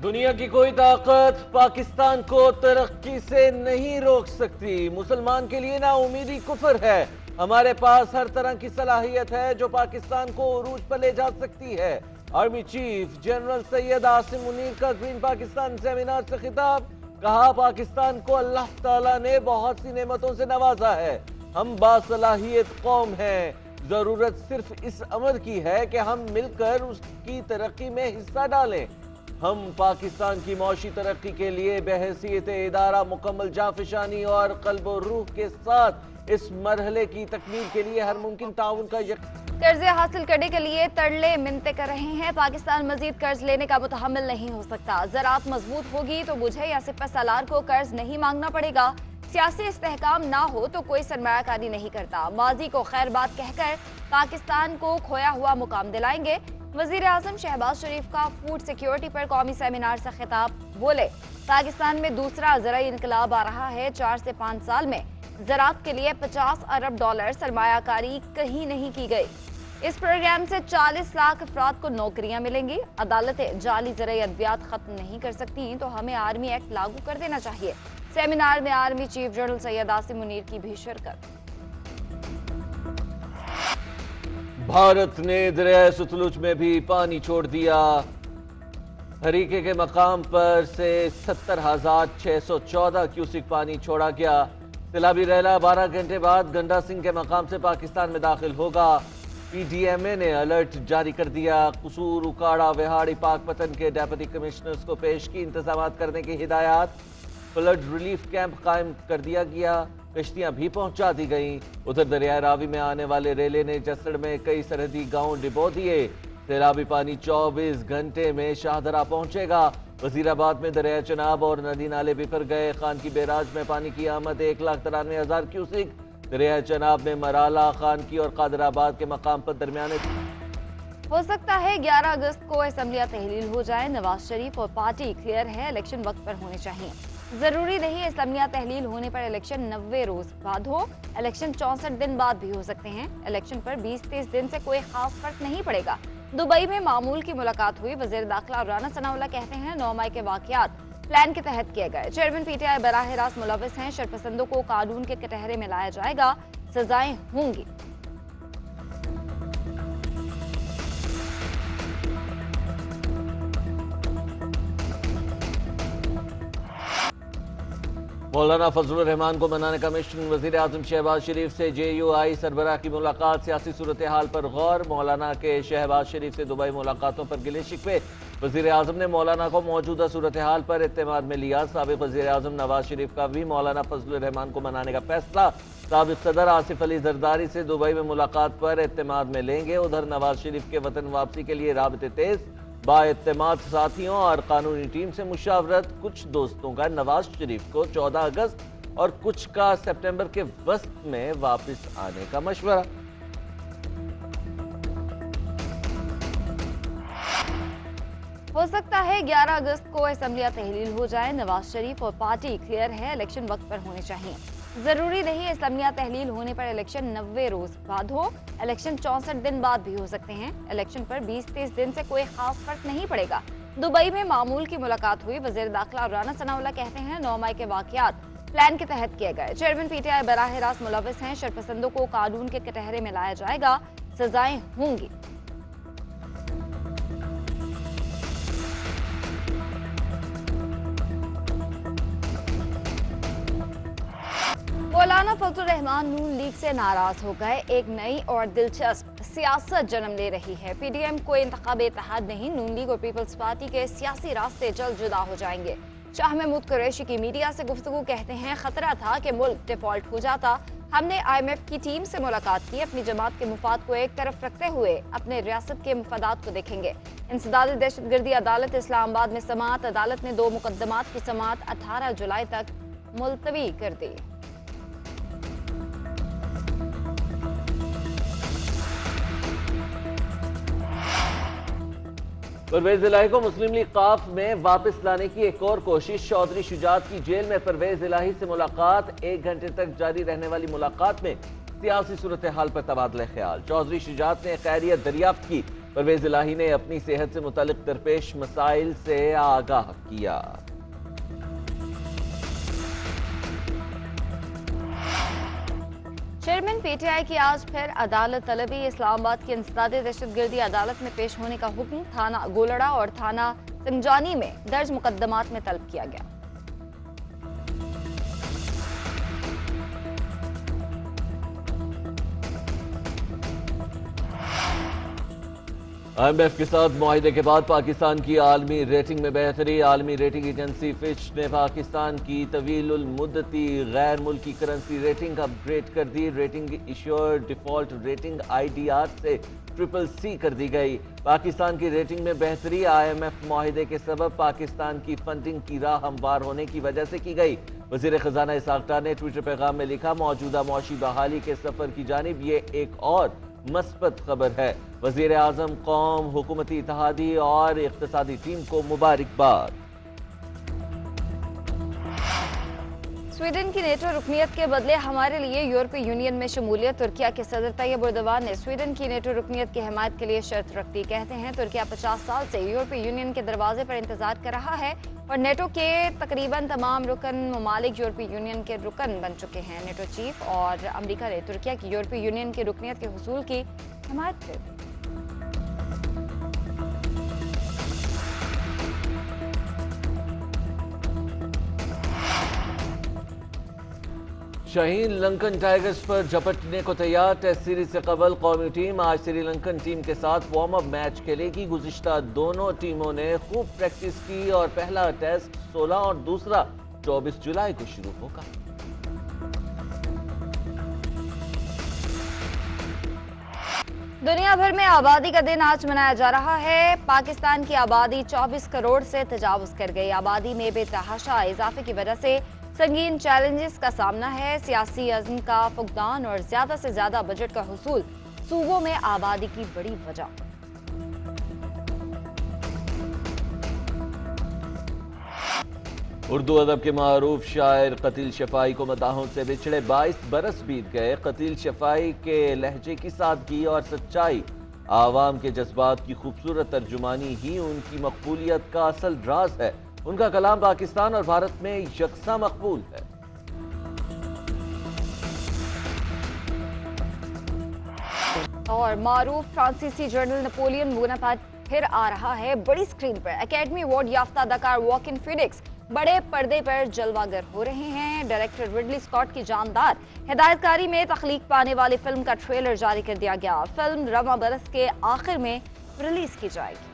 दुनिया की कोई ताकत पाकिस्तान को तरक्की से नहीं रोक सकती। मुसलमान के लिए नाउमीदी कुफर है। हमारे पास हर तरह की सलाहियत है जो पाकिस्तान को उरूज पर ले जा सकती है। Army chief general Syed Asim Munir का ग्रीन पाकिस्तान सेमिनार से खिताब। कहा, पाकिस्तान को अल्लाह ताला ने बहुत सी नेमतों से नवाजा है। हम बासलाहियत कौम हैं। जरूरत सिर्फ इस अमर की है कि हम मिलकर उसकी तरक्की में हिस्सा डालें। हम पाकिस्तान की मौशी तरक्की के लिए बहैसियत इदारा मुकम्मल जाफिशानी और कल्ब और रूह के साथ इस मरहले की तकमील के लिए हर मुमकिन ताउन का कर्जे हासिल करने के लिए तरले मिन्नतें कर रहे हैं। पाकिस्तान मजीद कर्ज लेने का मुतहम्मिल नहीं हो सकता। ज़राअत मजबूत होगी तो मुझे या सिपह सालार को कर्ज नहीं मांगना पड़ेगा। सियासी इस्तेहकाम ना हो तो कोई सरमायाकारी नहीं करता। माजी को खैर बात कहकर पाकिस्तान को खोया हुआ मुकाम दिलाएंगे। वजीर आजम शहबाज शरीफ का फूड सिक्योरिटी पर कौमी सेमिनार से खिताब। बोले, पाकिस्तान में दूसरा ज़राई इनकलाब आ रहा है। 4 से 5 साल में ज़राअत के लिए 50 अरब डॉलर सरमायाकारी कहीं नहीं की गई। इस प्रोग्राम से 40 लाख अफराद को नौकरियां मिलेंगी। अदालतें जाली ज़राई अद्वियात खत्म नहीं कर सकती तो हमें आर्मी एक्ट लागू कर देना चाहिए। सेमिनार में army chief general Syed Asim Munir की भी शिरकत। भारत ने दरिया सतलुज में भी पानी छोड़ दिया। हरीके के मकाम पर से 70,614 क्यूसिक पानी छोड़ा गया। तिलाबी रैला 12 घंटे बाद गंडा सिंह के मकाम से पाकिस्तान में दाखिल होगा। पीडीएमए ने अलर्ट जारी कर दिया। कसूर, उकाड़ा, विहाड़ी, पाकपतन के डेप्यूटी कमिश्नर्स को पेश की इंतजाम करने की हिदायत। फ्लड रिलीफ कैंप कायम कर दिया गया। कश्तियां भी पहुंचा दी गईं। उधर दरिया रावी में आने वाले रेले ने जसड़ में कई सरहदी गांव डिबो दिए। सैलाबी पानी 24 घंटे में शाहदरा पहुंचेगा। वजीराबाद में दरिया चनाब और नदी नाले बिखर गए। खान की बैराज में पानी की आमद 1,93,000 क्यूसिक। दरिया चनाब में मराला, खान की और कादराबाद के मकाम पर दरमियाने हो सकता है 11 अगस्त को असम्बलियां तहलील हो जाए। नवाज शरीफ और पार्टी क्लियर है, इलेक्शन वक्त पर होने चाहिए। जरूरी नहीं असम्बलियां तहलील होने पर इलेक्शन 90 रोज बाद हो। इलेक्शन 64 दिन बाद भी हो सकते हैं। इलेक्शन पर 20-30 दिन से कोई खास फर्क नहीं पड़ेगा। दुबई में मामूल की मुलाकात हुई। वजीर दाखिला राना सनाउल्लाह कहते हैं 9 मई के वाकयात प्लान के तहत किए गए। चेयरमैन पीटीआई बराह रास्त मुलविस हैं। शरपसंदों को कानून के कटहरे में लाया जाएगा, सजाएं होंगी। मौलाना फजलुर रहमान को मनाने का मिशन। वजीर आजम शहबाज शरीफ से JUI सरबराह की मुलाकात। सियासी सूरत हाल पर गौर। मौलाना के शहबाज शरीफ से दुबई मुलाकातों पर गिले शिकवे। वजीर आजम ने मौलाना को मौजूदा सूरत हाल पर इत्तेमाद में लिया। साबिक वजीर आजम नवाज शरीफ का भी मौलाना फजलुर रहमान को मनाने का फैसला। साबिक सदर आसिफ अली जरदारी से दुबई में मुलाकात पर इत्तेमाद में लेंगे। उधर नवाज शरीफ के वतन वापसी के लिए राबते तेज। बाएत्तेमाद साथियों और कानूनी टीम से मुशावरत। कुछ दोस्तों का नवाज शरीफ को 14 अगस्त और कुछ का सितंबर के वस्त में वापस आने का मशवरा। हो सकता है 11 अगस्त को असम्बलियां तहलील हो जाए। नवाज शरीफ और पार्टी क्लियर है, इलेक्शन वक्त पर होने चाहिए। जरूरी नहीं असम्बलियां तहलील होने पर इलेक्शन 90 रोज बाद हो। इलेक्शन 64 दिन बाद भी हो सकते हैं। इलेक्शन पर 20-30 दिन से कोई खास फर्क नहीं पड़ेगा। दुबई में मामूल की मुलाकात हुई। वजीर दाखिला राना सनाउल्लाह कहते हैं 9 मई के वाकयात प्लान के तहत किए गए। चेयरमैन पीटीआई बराह रास्त मुलविस हैं। शरपसंदों को कानून के कटहरे में लाया जाएगा, सजाएं होंगी। मौलाना फजलुर रहमान नून लीग से नाराज हो गए। एक नई और दिलचस्प सियासत जन्म ले रही है। पीडीएम कोई इंतखाबी इत्तेहाद नहीं। नून लीग और पीपल्स पार्टी के सियासी रास्ते जल्द जुदा हो जाएंगे। शाह महमूद कुरैशी की मीडिया से गुफ्तगू कहते हैं, खतरा था कि मुल्क डिफॉल्ट हो जाता। हमने IMF की टीम से मुलाकात की। अपनी जमात के मुफाद को एक तरफ रखते हुए अपने रियासत के मुफादात को देखेंगे। इंसदाद दहशतगर्दी अदालत इस्लामाबाद में समाअत। अदालत ने 2 मुकदमात की समाअत 18 जुलाई तक मुलतवी कर दी। परवेज इलाही को मुस्लिम लीग काफ में वापस लाने की एक और कोशिश। चौधरी शुजात की जेल में परवेज इलाही से मुलाकात। 1 घंटे तक जारी रहने वाली मुलाकात में सियासी सूरत हाल पर तबादला ख्याल। चौधरी शुजात ने खैरियत दरियाफ्त की। परवेज इलाही ने अपनी सेहत से मुतालिक दरपेश मसाइल से आगाह किया। चेयरमैन पीटीआई की आज फिर अदालत तलबी। इस्लामाबाद की इंसदादे दहशतगर्दी अदालत में पेश होने का हुक्म थाना गोलड़ा और थाना सिमजानी में दर्ज मुकदमात में तलब किया गया। IMF के साथ मुआहिदे के बाद पाकिस्तान की आलमी रेटिंग में बेहतरी। आलमी रेटिंग एजेंसी फिच ने पाकिस्तान की तवीलुल मुद्दती गैर मुल्की करेंसी रेटिंग अपग्रेड कर दी। Rating issuer default rating IDR से CCC कर दी गई। पाकिस्तान की रेटिंग में बेहतरी IMF मुआहिदे के सबब पाकिस्तान की फंडिंग की राह हमवार होने की वजह से की गई। वजीर खजाना इसाक डार ने ट्विटर पैगाम में लिखा, मौजूदा मौशी बहाली के सफर की जानिब ये एक और मस्बत खबर है। वजीर आजम कौम, हुकूमती इत्तेहादी और इक्तिसादी टीम को मुबारकबाद। स्वीडन की नेटो रुकनियत के बदले हमारे लिए यूरोपीय यूनियन में शमूलियत। तुर्किया के सदर तैयब एर्दोगान ने स्वीडन की नेटो रुकनियत की हिमायत के लिए शर्त रख दी। कहते हैं तुर्किया 50 साल से यूरोपीय यूनियन के दरवाजे पर इंतजार कर रहा है और नेटो के तकरीबन तमाम रुकन ममालिक यूरोपीय यूनियन के रुकन बन चुके हैं। नेटो चीफ और अमरीका ने तुर्किया की यूरोपीय यूनियन की रुकनियत के हुसूल की हिमायत कर दी। शाहीन लंकन टाइगर्स पर झपटने को तैयार। टेस्ट सीरीज से कबल कौमी टीम आज श्रीलंकन टीम के साथ वार्म अप मैच खेलेगी। गुज़िश्ता दोनों टीमों ने खूब प्रैक्टिस की और पहला टेस्ट 16 और दूसरा 24 जुलाई को शुरू होगा। दुनिया भर में आबादी का दिन आज मनाया जा रहा है। पाकिस्तान की आबादी 24 करोड़ से तजावुज कर गई। आबादी में बेतहाशा इजाफे की वजह से संगीन चैलेंजेस का सामना है। सियासी अज़्म का फुकदान और ज्यादा से ज्यादा बजट का हुसूल सूबों में आबादी की बड़ी वजह। उर्दू अदब के मारूफ शायर कतील शफाई को मदाहों से बिछड़े 22 बरस बीत गए। कतील शफाई के लहजे की सादगी और सच्चाई, आवाम के जज्बात की खूबसूरत तर्जुमानी ही उनकी मकबूलियत का असल राज है। उनका कलाम पाकिस्तान और भारत में यकसा मकबूल है। और मारूफ फ्रांसीसी जर्नल नेपोलियन बोनापार्ट फिर आ रहा है बड़ी स्क्रीन पर। एकेडमी अवार्ड याफ्ता अदाकार वॉकिन फीनिक्स बड़े पर्दे पर जलवागर हो रहे हैं। डायरेक्टर रिडली स्कॉट की जानदार हिदायतकारी में तख्लीक पाने वाली फिल्म का ट्रेलर जारी कर दिया गया। फिल्म रवां बरस के आखिर में रिलीज की जाएगी।